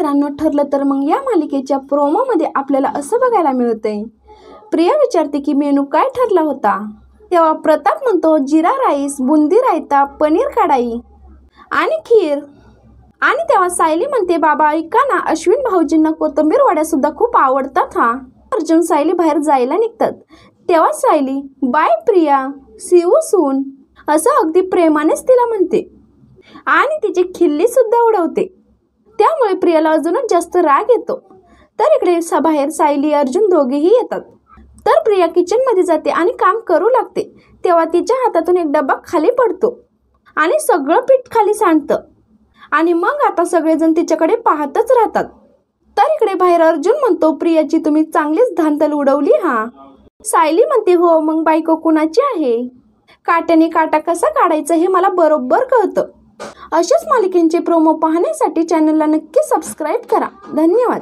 मित्रांनो, ठरलं तर मग या मालिकेच्या प्रोमोमध्ये आपल्याला असं बघायला मिळतंय, प्रिया विचारते की मेनू काय ठरला होता. तेव्हा प्रताप म्हणतो जिरा राईस, बुंदी रायता, पनीर कढाई आणि खीर. आणि तेव्हा सायली म्हणते बाबा ऐका ना, अश्विन भाऊजींना कोथिंबीर वड्या सुद्धा खूप आवडतात हा. अर्जुन सायली बाहेर जायला निघतात. तेव्हा Sayali bye Priya, see you soon असं अगदी प्रेमानेच तिला म्हणते आणि तिची खिल्ली सुद्धा उडवते. त्यामुळे प्रियाला अजूनच जास्त राग येतो. तर इकडे बाहेर सायली अर्जुन दोघेही येतात. तर प्रिया किचनमध्ये जाते आणि काम करू लागते. तेव्हा तिच्या हातातून एक डबा खाली पडतो आणि सगळं पीठ खाली सांडतं आणि मग आता सगळेजण तिच्याकडे पाहतच राहतात. तर इकडे बाहेर अर्जुन म्हणतो प्रियाची तुम्ही चांगलीच धांदल उडवली हा. सायली म्हणते हो, मग बायको कुणाची आहे? काट्याने काटा कसा काढायचा हे मला बरोबर कळतं. अशाच मालिकेंचे प्रोमो पाहण्यासाठी चॅनलला नक्की सबस्क्राईब करा. धन्यवाद.